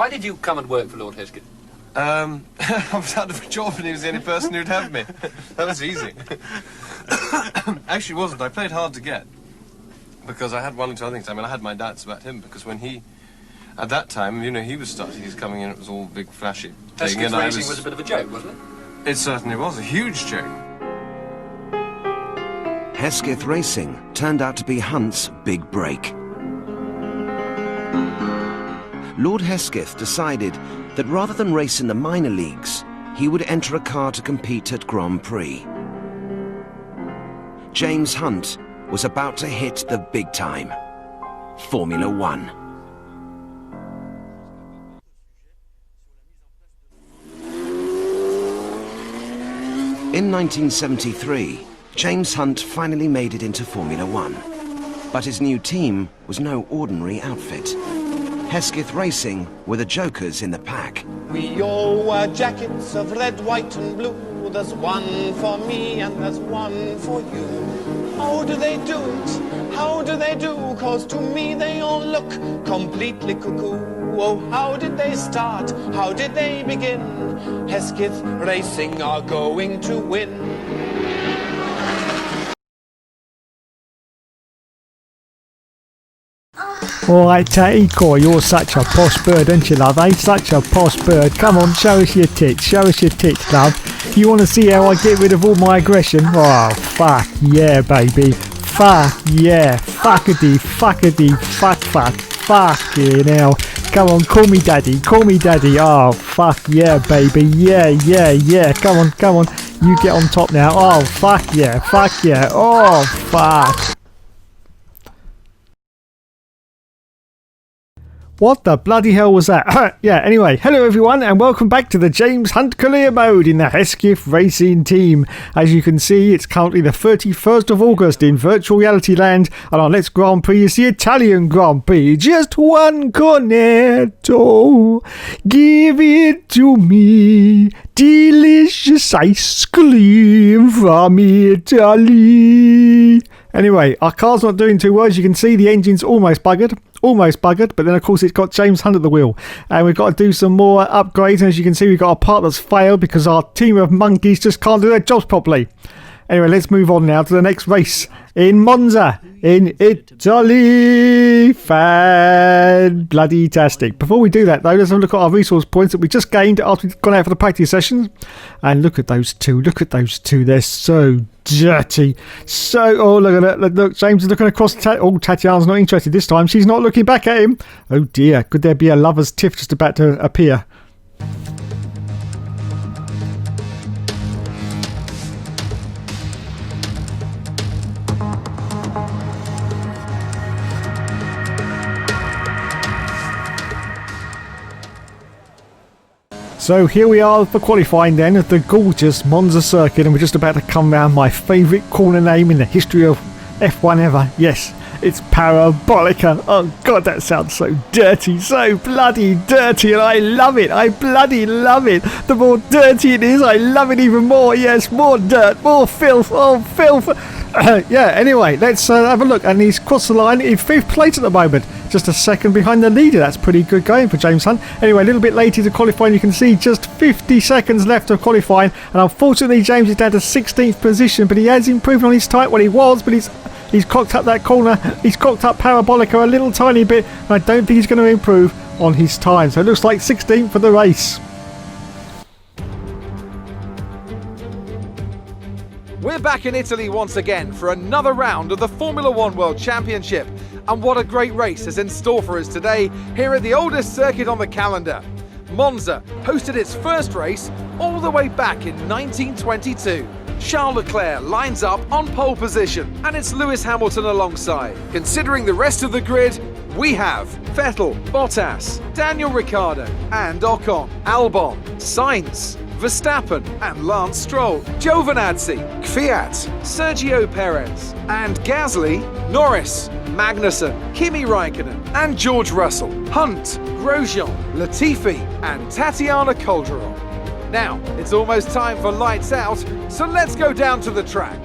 Why did you come and work for Lord Hesketh? I was out of a job and he was the only person who'd have me. That was easy. Actually, it wasn't. I played hard to get. Because I had one or two other things. I mean, I had my doubts about him, because when he... At that time, you know, he was coming in, it was all big, flashy. Hesketh Racing was a bit of a joke, wasn't it? It certainly was. A huge joke. Hesketh Racing turned out to be Hunt's big break. Lord Hesketh decided that rather than race in the minor leagues, he would enter a car to compete at Grand Prix. James Hunt was about to hit the big time. Formula One. In 1973, James Hunt finally made it into Formula One. But his new team was no ordinary outfit. Hesketh Racing were the jokers in the pack. We all wear jackets of red, white and blue. There's one for me and there's one for you. How do they do it? How do they do? 'Cause to me they all look completely cuckoo. Oh, how did they start? How did they begin? Hesketh Racing are going to win. Alright, Tatty Coy, you're such a posh bird, aren't you, love, eh? Such a posh bird. Come on, show us your tits, love. You want to see how I get rid of all my aggression? Oh, fuck yeah, baby. Fuck yeah. Fuckity, fucking hell. Come on, call me daddy. Oh, fuck yeah, baby. Yeah. Come on. You get on top now. Oh, fuck yeah. Oh, fuck. What the bloody hell was that? Yeah, anyway, hello everyone and welcome back to the James Hunt career mode in the Hesketh Racing team. As you can see, it's currently the 31st of August in virtual reality land, and our next Grand Prix is the Italian Grand Prix. Just one cornetto, give it to me, delicious ice cream from Italy. Anyway, our car's not doing too well. As you can see, the engine's almost buggered, but then of course it's got James Hunt at the wheel. And we've got to do some more upgrades, and as you can see, we've got a part that's failed because our team of monkeys just can't do their jobs properly. Anyway, let's move on now to the next race in Monza, in Italy. Fan-bloody-tastic. Before we do that, though, let's have a look at our resource points that we just gained after we've gone out for the practice sessions. And look at those two. They're so dirty. Oh, look at that. Look, James is looking across. Tatiana's not interested this time. She's not looking back at him. Oh, dear. Could there be a lover's tiff just about to appear? So here we are for qualifying then at the gorgeous Monza circuit, and we're just about to come round my favourite corner name in the history of F1 ever. Yes, it's Parabolica. Oh god, that sounds so dirty, so bloody dirty, and I love it. I bloody love it. The more dirty it is, I love it even more. Yes, more dirt, more filth. Oh, filth. Yeah, anyway, let's have a look. And he's crossed the line in 5th place at the moment. Just a second behind the leader. That's pretty good going for James Hunt. Anyway, a little bit later to qualifying. You can see just 50 seconds left of qualifying. And unfortunately, James is down to 16th position. But he has improved on his time. Well, he was, but he's cocked up that corner. He's cocked up Parabolica a little tiny bit. And I don't think he's going to improve on his time. So it looks like 16th for the race. We're back in Italy once again for another round of the Formula One World Championship. And what a great race is in store for us today here at the oldest circuit on the calendar. Monza hosted its first race all the way back in 1922. Charles Leclerc lines up on pole position, and it's Lewis Hamilton alongside. Considering the rest of the grid, we have Vettel, Bottas, Daniel Ricciardo and Ocon, Albon, Sainz, Verstappen and Lance Stroll, Giovinazzi, Kvyat, Sergio Perez and Gasly, Norris, Magnussen, Kimi Raikkonen and George Russell, Hunt, Grosjean, Latifi and Tatiana Calderon. Now, it's almost time for lights out, so let's go down to the track.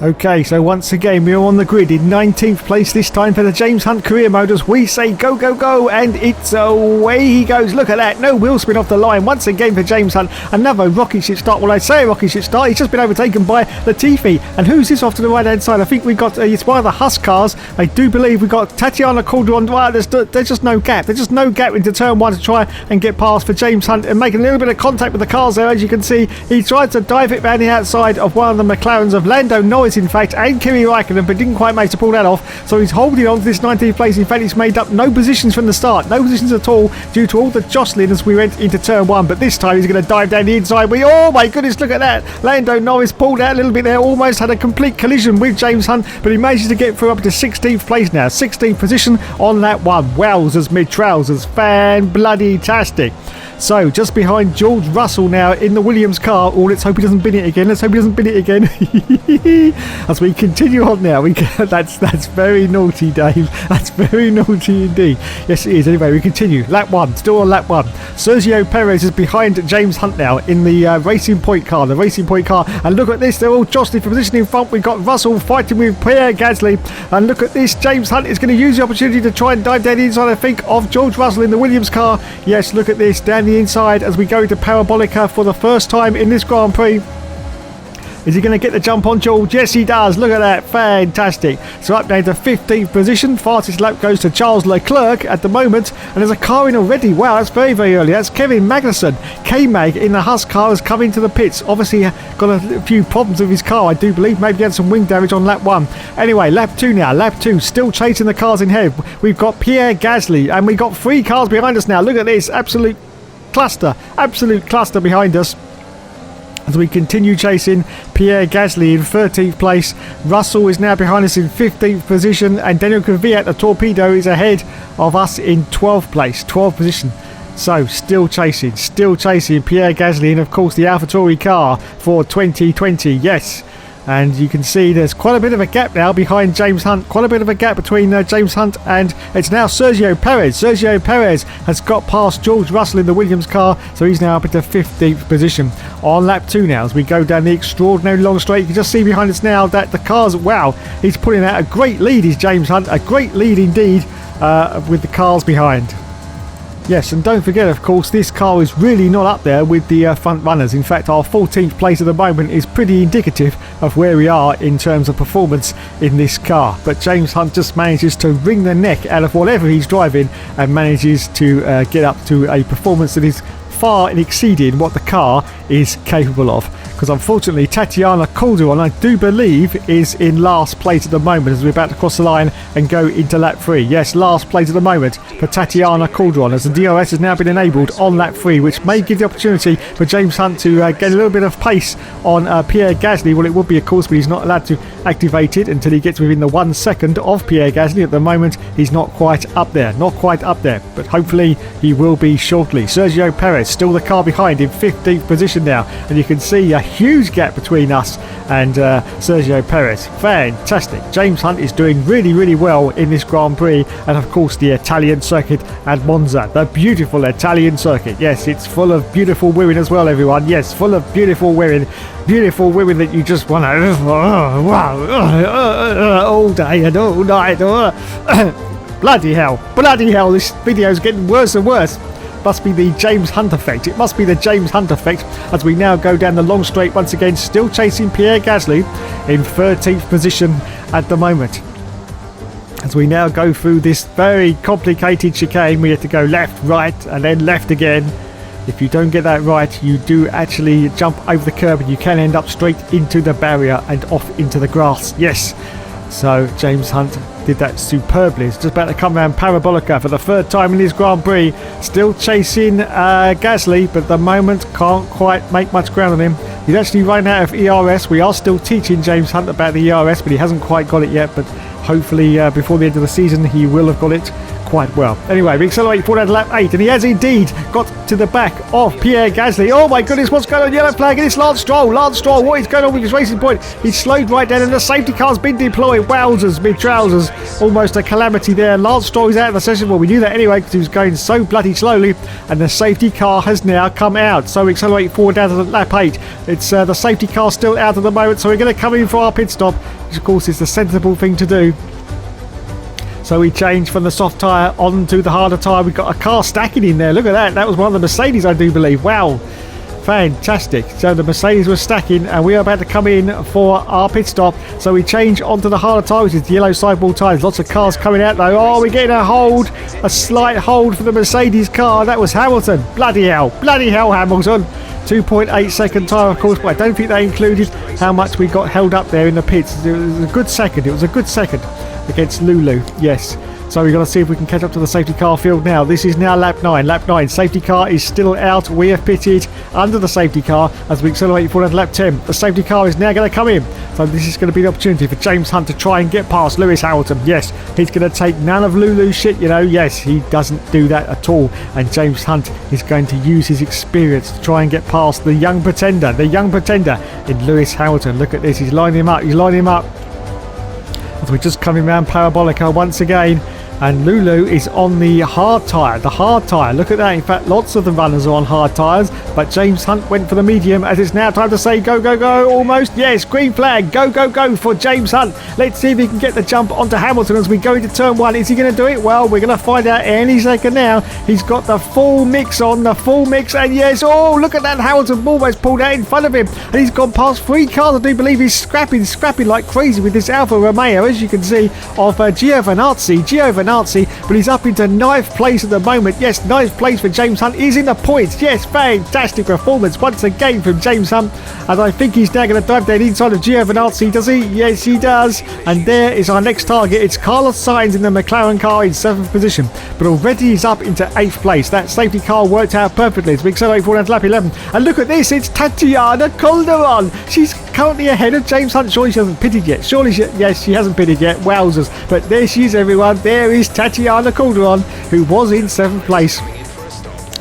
Okay, so once again we're on the grid in 19th place this time for the James Hunt Career Mode as we say go, go, go, and it's away he goes. Look at that, no wheel spin off the line once again for James Hunt. Another rocket ship start. Well, I say a rocket ship start, he's just been overtaken by Latifi. And who's this off to the right hand side? I think we got, it's one of the Husk cars. I do believe we got Tatiana Calderon. Well, there's just no gap. There's just no gap into turn one to try and get past for James Hunt and making a little bit of contact with the cars there. As you can see, he tried to dive it round the outside of one of the McLarens of Lando Norris, in fact, and Kimi Raikkonen, but didn't quite manage to pull that off. So he's holding on to this 19th place. In fact, he's made up no positions from the start, no positions at all, due to all the jostling as we went into turn one. But this time he's going to dive down the inside. Oh my goodness, look at that! Lando Norris pulled out a little bit there, almost had a complete collision with James Hunt, but he manages to get through up to 16th place now, 16th position on that one. Wowzers mid-trousers, fan-bloody-tastic. So just behind George Russell now in the Williams car. Oh, let's hope he doesn't bin it again. Let's hope he doesn't bin it again. As we continue on now, that's very naughty, Dave. That's very naughty indeed. Yes, it is. Anyway, we continue. Lap one, still on lap one. Sergio Perez is behind James Hunt now in the Racing Point car. The Racing Point car. And look at this. They're all jostling for position in front. We've got Russell fighting with Pierre Gasly. And look at this. James Hunt is going to use the opportunity to try and dive down the inside, I think, of George Russell in the Williams car. Yes, look at this. Down the inside as we go into Parabolica for the first time in this Grand Prix. Is he going to get the jump on George? Yes, he does. Look at that. Fantastic. So up now to 15th position. Fastest lap goes to Charles Leclerc at the moment. And there's a car in already. Wow, that's very, very early. That's Kevin Magnussen. K-Mag in the Husk car has come into the pits. Obviously got a few problems with his car, I do believe. Maybe he had some wing damage on lap one. Anyway, lap two now. Lap two. Still chasing the cars in ahead. We've got Pierre Gasly. And we've got 3 cars behind us now. Look at this. Absolute cluster behind us. As we continue chasing Pierre Gasly in 13th place. Russell is now behind us in 15th position, and Daniel Kvyat, the torpedo, is ahead of us in 12th place, 12th position. So still chasing Pierre Gasly, and of course the AlphaTauri car for 2020. Yes. And you can see there's quite a bit of a gap now behind James Hunt. Quite a bit of a gap between James Hunt and it's now Sergio Perez. Sergio Perez has got past George Russell in the Williams car, so he's now up into 15th position. On lap 2 now as we go down the extraordinary long straight. You can just see behind us now that the cars, wow, he's putting out a great lead, is James Hunt. A great lead indeed with the cars behind. Yes, and don't forget, of course, this car is really not up there with the front runners. In fact, our 14th place at the moment is pretty indicative of where we are in terms of performance in this car. But James Hunt just manages to wring the neck out of whatever he's driving and manages to get up to a performance that is far exceeding what the car is capable of. Because unfortunately Tatiana Calderon, I do believe, is in last place at the moment as we're about to cross the line and go into lap 3. Yes, last place at the moment for Tatiana Calderon as the DRS has now been enabled on lap 3, which may give the opportunity for James Hunt to get a little bit of pace on Pierre Gasly. Well, it would be, of course, but he's not allowed to activate it until he gets within the 1 second of Pierre Gasly. At the moment, he's not quite up there, but hopefully he will be shortly. Sergio Perez, still the car behind in 15th position now, and you can see a huge gap between us and Sergio Perez. Fantastic. James Hunt is doing really, really well in this Grand Prix, and of course the Italian circuit at Monza, the beautiful Italian circuit. Yes, it's full of beautiful women as well, everyone. Yes, full of beautiful women that you just want to all day and all night. Bloody hell, this video is getting worse and worse. Must be the James Hunt effect. It must be the James Hunt effect as we now go down the long straight once again, still chasing Pierre Gasly in 13th position at the moment. As we now go through this very complicated chicane, we have to go left, right, and then left again. If you don't get that right, you do actually jump over the curb and you can end up straight into the barrier and off into the grass. Yes. So James Hunt did that superbly. He's just about to come around Parabolica for the 3rd time in his Grand Prix. Still chasing Gasly, but at the moment can't quite make much ground on him. He's actually running out of ERS. We are still teaching James Hunt about the ERS, but he hasn't quite got it yet. But hopefully before the end of the season he will have got it. quite well. Anyway, we accelerate forward at lap 8, and he has indeed got to the back of Pierre Gasly. Oh my goodness, what's going on? Yellow flag, and it's Lance Stroll. Lance Stroll, what is going on with his racing point? He's slowed right down, and the safety car's been deployed. Wowzers, mid-trousers. Almost a calamity there. Lance Stroll is out of the session. Well, we knew that anyway because he was going so bloody slowly, and the safety car has now come out. So we accelerate forward down to the lap 8. It's the safety car still out at the moment, so we're going to come in for our pit stop, which of course is the sensible thing to do. So we changed from the soft tyre onto the harder tyre. We've got a car stacking in there. Look at that. That was one of the Mercedes, I do believe. Wow. Fantastic. So the Mercedes was stacking, and we are about to come in for our pit stop. So we change onto the harder tyre, which is the yellow sidewall tyres. Lots of cars coming out though. Oh, we're getting a slight hold for the Mercedes car. That was Hamilton. Bloody hell, Hamilton. 2.8 second tyre, of course, but I don't think they included how much we got held up there in the pits. It was a good second. It was a good second against Lulu. Yes. So we've got to see if we can catch up to the safety car field now. This is now lap 9. Lap 9. Safety car is still out. We have pitted under the safety car as we accelerate forward to lap 10. The safety car is now going to come in. So this is going to be the opportunity for James Hunt to try and get past Lewis Hamilton. Yes, he's going to take none of Lulu's shit, you know. Yes, he doesn't do that at all. And James Hunt is going to use his experience to try and get past the young pretender in Lewis Hamilton. Look at this. He's lining him up. As we're just coming around Parabolica once again. And Lulu is on the hard tyre. Look at that. In fact, lots of the runners are on hard tyres. But James Hunt went for the medium, as it's now time to say go, go, go. Almost. Yes, green flag. Go, go, go for James Hunt. Let's see if he can get the jump onto Hamilton as we go into turn 1. Is he going to do it? Well, we're going to find out any second now. He's got the full mix on. And yes, oh, look at that. Hamilton almost pulled out in front of him. And he's gone past 3 cars. I do believe he's scrapping like crazy with this Alfa Romeo, as you can see, of Giovinazzi, but he's up into 9th place at the moment. Yes, 9th place for James Hunt. He's in the points. Yes, fantastic performance once again from James Hunt. And I think he's now going to dive down inside of Giovinazzi, does he? Yes, he does. And there is our next target. It's Carlos Sainz in the McLaren car in 7th position. But already he's up into 8th place. That safety car worked out perfectly as we accelerate forward to lap 11. And look at this. It's Tatiana Calderon. She's currently ahead of James Hunt. Surely she hasn't pitted yet. Yes, she hasn't pitted yet. Wowzers. But there she is, everyone. There is Tatiana Calderon, who was in 7th place.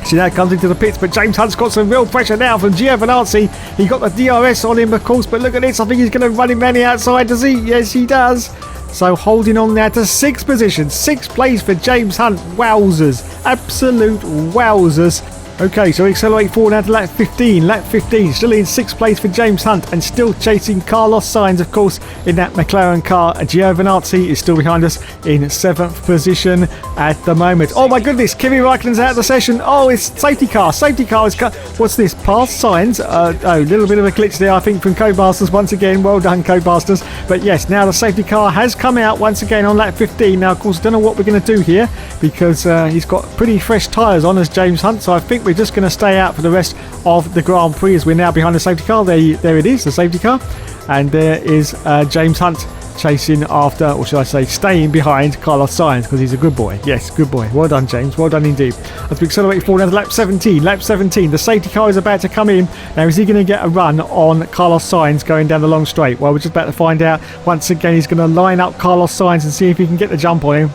She now comes into the pits, but James Hunt's got some real pressure now from Giovinazzi. He got the DRS on him, of course, but look at this. I think he's going to run him around the outside, does he? Yes, he does. So holding on now to 6th position. 6th place for James Hunt. Wowzers. Absolute wowzers. Okay, so we accelerate forward now to lap 15. Lap 15, still in 6th place for James Hunt and still chasing Carlos Sainz, of course, in that McLaren car. Giovinazzi is still behind us in 7th position at the moment. Oh my goodness, Kimi Raikkonen's out of the session. Oh, it's safety car. Safety car is cut. What's this? Past Sainz. A little bit of a glitch there, I think, from Codemasters once again. Well done, Codemasters. But yes, now the safety car has come out once again on lap 15. Now, of course, I don't know what we're going to do here because he's got pretty fresh tyres on as James Hunt, so I think we're just going to stay out for the rest of the Grand Prix as we're now behind the safety car. There it is, the safety car. And there is James Hunt chasing after, or should I say, staying behind Carlos Sainz because he's a good boy. Yes, good boy. Well done, James. Well done indeed. As we accelerate forward down to lap 17. Lap 17. The safety car is about to come in. Now, is he going to get a run on Carlos Sainz going down the long straight? Well, we're just about to find out. Once again, he's going to line up Carlos Sainz and see if he can get the jump on him.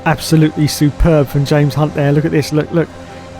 Absolutely superb from James Hunt there. Look at this. Look.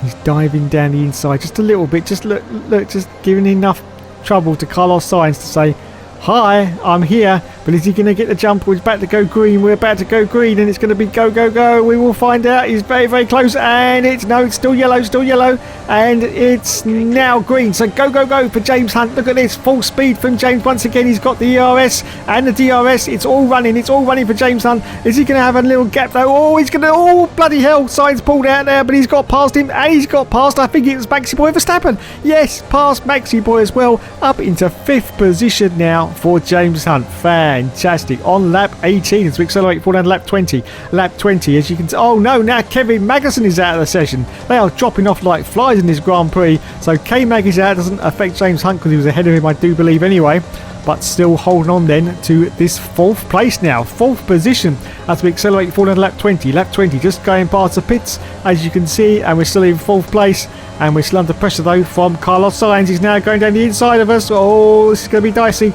He's diving down the inside just a little bit. Just look, just giving enough trouble to Carlos Sainz to say, hi, I'm here. But is he going to get the jump? We're about to go green. And it's going to be go, go, go. We will find out. He's very, very close. And it's still yellow. And it's now green. So go, go, go for James Hunt. Look at this. Full speed from James. Once again, he's got the ERS and the DRS. It's all running for James Hunt. Is he going to have a little gap though? Oh, he's going to, oh, bloody hell. Sainz pulled out there, but he's got past him. And he's got past, I think it was Maxi Boy Verstappen. Yes, past Maxi Boy as well. Up into 5th position now for James Hunt. Fantastic. On lap 18 as we accelerate forward down to lap 20. Lap 20, as you can see. Oh no, now Kevin Magnussen is out of the session. They are dropping off like flies in this Grand Prix. So K-Mag is out. Doesn't affect James Hunt because he was ahead of him, I do believe, anyway. But still holding on then to this 4th place now. 4th position as we accelerate forward down to lap 20. Lap 20 just going past the pits, as you can see. And we're still in 4th place. And we're still under pressure though from Carlos Sainz. He's now going down the inside of us. Oh, this is going to be dicey.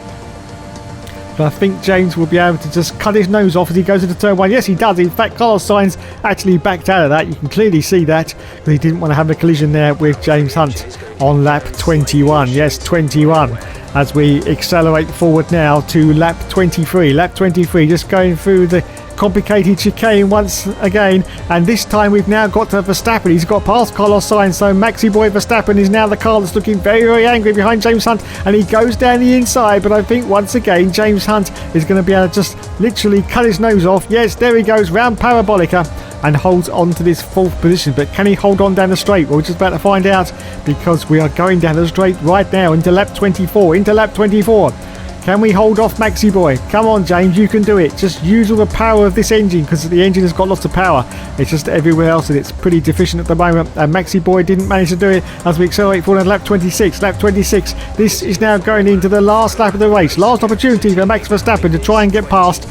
But I think James will be able to just cut his nose off as he goes into turn 1. Yes, he does. In fact, Carlos Sainz actually backed out of that. You can clearly see that, because he didn't want to have a collision there with James Hunt on lap 21. Yes, 21. As we accelerate forward now to lap 23. Lap 23, just going through the complicated chicane once again, and this time we've now got to Verstappen. He's got past Carlos Sainz, so Maxi Boy Verstappen is now the car that's looking very, very angry behind James Hunt, and he goes down the inside. But I think once again James Hunt is going to be able to just literally cut his nose off. Yes, there he goes round Parabolica and holds on to this 4th position. But can he hold on down the straight? Well, we're just about to find out, because we are going down the straight right now into lap 24. Into lap 24. Can we hold off Maxi Boy? Come on, James, you can do it. Just use all the power of this engine, because the engine has got lots of power. It's just everywhere else and it's pretty deficient at the moment. And Maxi Boy didn't manage to do it as we accelerate forward on lap 26. Lap 26. This is now going into the last lap of the race. Last opportunity for Max Verstappen to try and get past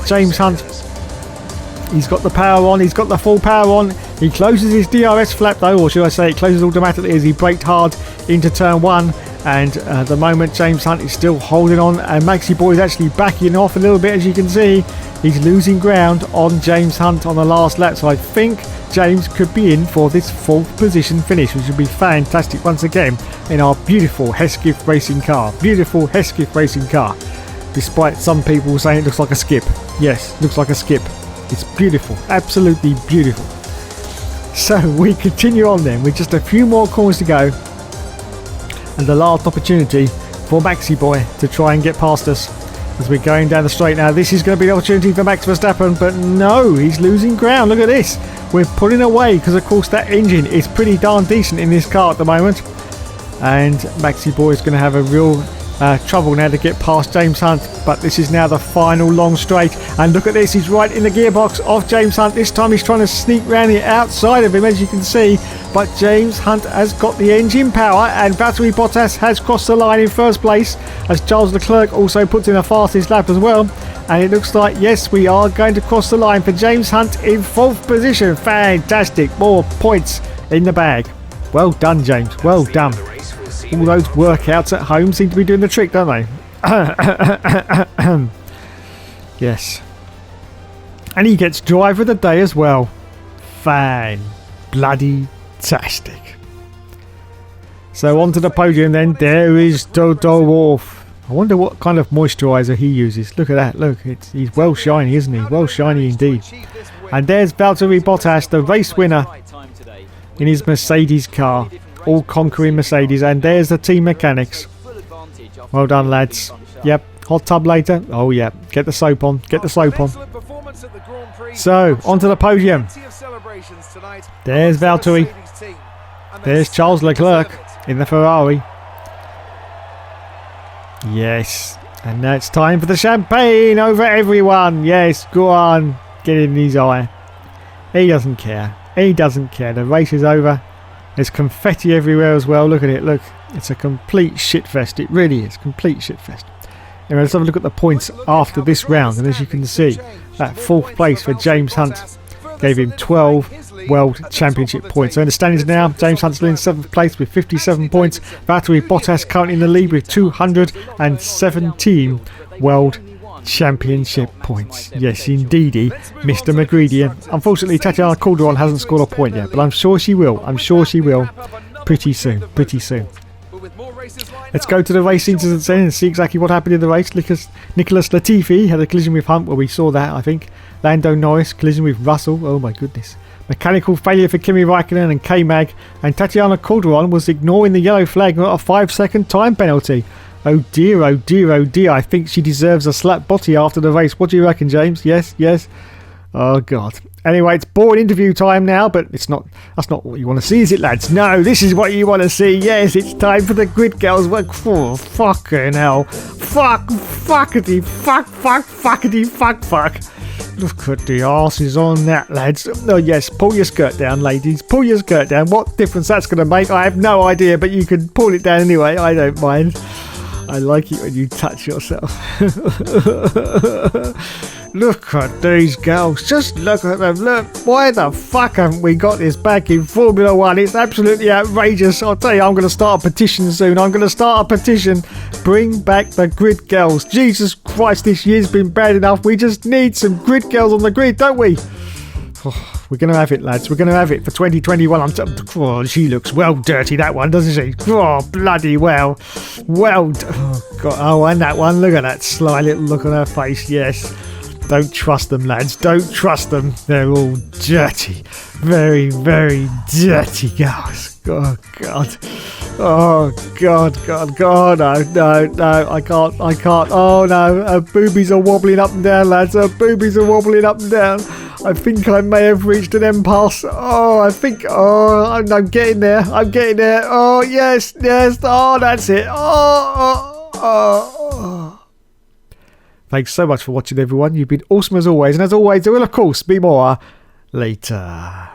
James Hunt. He's got the power on. He's got the full power on. He closes his DRS flap though, or should I say it closes automatically as he braked hard into turn 1. And at the moment James Hunt is still holding on, and Maxi Boy is actually backing off a little bit. As you can see, he's losing ground on James Hunt on the last lap. So I think James could be in for this 4th position finish, which would be fantastic once again in our beautiful Hesketh racing car. Beautiful Hesketh racing car. Despite some people saying it looks like a skip. Yes, looks like a skip. It's beautiful. Absolutely beautiful. So we continue on then with just a few more corners to go. And the last opportunity for Maxi Boy to try and get past us as we're going down the straight now. This is going to be the opportunity for Max Verstappen, but no, he's losing ground. Look at this. We're pulling away because, of course, that engine is pretty darn decent in this car at the moment. And Maxi Boy is going to have a real trouble now to get past James Hunt. But this is now the final long straight. And look at this. He's right in the gearbox of James Hunt. This time he's trying to sneak round the outside of him, as you can see. But James Hunt has got the engine power, and Valtteri Bottas has crossed the line in first place, as Charles Leclerc also puts in a fastest lap as well. And it looks like, yes, we are going to cross the line for James Hunt in 4th position. Fantastic. More points in the bag. Well done, James. Well done. All those workouts at home seem to be doing the trick, don't they? Yes. And he gets driver of the day as well. Fan-bloody-tastic. So onto the podium then. There is Toto Wolff. I wonder what kind of moisturiser he uses. Look at that. Look, he's well shiny, isn't he? Well shiny indeed. And there's Valtteri Bottas, the race winner, in his Mercedes car. All conquering Mercedes. And there's the team mechanics. Well done, lads. Yep. Hot tub later. Oh, yeah. Get the soap on. Get the soap on. So, onto the podium. There's Valtteri. There's Charles Leclerc in the Ferrari. Yes. And now it's time for the champagne over everyone. Yes, go on. Get in his eye. He doesn't care. He doesn't care. The race is over. There's confetti everywhere as well. Look at it. Look. It's a complete shitfest. It really is. Complete shitfest. Anyway, let's have a look at the points after this round. And as you can see, that 4th place for James Hunt gave him 12 World Championship points. So in the standings now, James Hunt's still in 7th place with 57 points. Valtteri Bottas currently in the lead with 217 World Championship points. Yes, indeedy, Mr. McGreedy. Unfortunately, Tatiana Calderon hasn't scored a point yet, but I'm sure she will. I'm sure she will. Pretty soon. Pretty soon. Let's go to the race incidents then and see exactly what happened in the race. Nicholas Latifi had a collision with Hunt. Well, we saw that, I think. Lando Norris, collision with Russell. Oh my goodness. Mechanical failure for Kimi Raikkonen and K-Mag. And Tatiana Calderon was ignoring the yellow flag and got a 5-second time penalty. Oh dear, oh dear, oh dear. I think she deserves a slap body after the race. What do you reckon, James? Yes, yes. Oh God. Anyway, it's boring interview time now, but it's not. That's not what you want to see, is it, lads? No, this is what you want to see. Yes, it's time for the grid girls. Oh, fucking hell. Fuckity, fuck. Look at the arses on that, lads. Oh, yes, pull your skirt down, ladies. Pull your skirt down. What difference that's going to make, I have no idea, but you can pull it down anyway. I don't mind. I like it when you touch yourself. Look at these girls. Just look at them. Look, why the fuck haven't we got this back in Formula One? It's absolutely outrageous. I'll tell you, I'm going to start a petition soon. I'm going to start a petition. Bring back the grid girls. Jesus Christ, this year's been bad enough. We just need some grid girls on the grid, don't we? Oh, we're going to have it, lads. We're going to have it for 2021. Oh, she looks well dirty, that one, doesn't she? Oh, bloody well. Oh, God. Oh, and that one. Look at that sly little look on her face. Yes. Don't trust them, lads. Don't trust them. They're all dirty. Very, very dirty girls. Oh, God. Oh, God. No. I can't. Oh, no. Her boobies are wobbling up and down, lads. Her boobies are wobbling up and down. I think I may have reached an impasse. I'm getting there. Oh, yes. Oh, that's it. Thanks so much for watching, everyone. You've been awesome as always. And as always, there will, of course, be more later.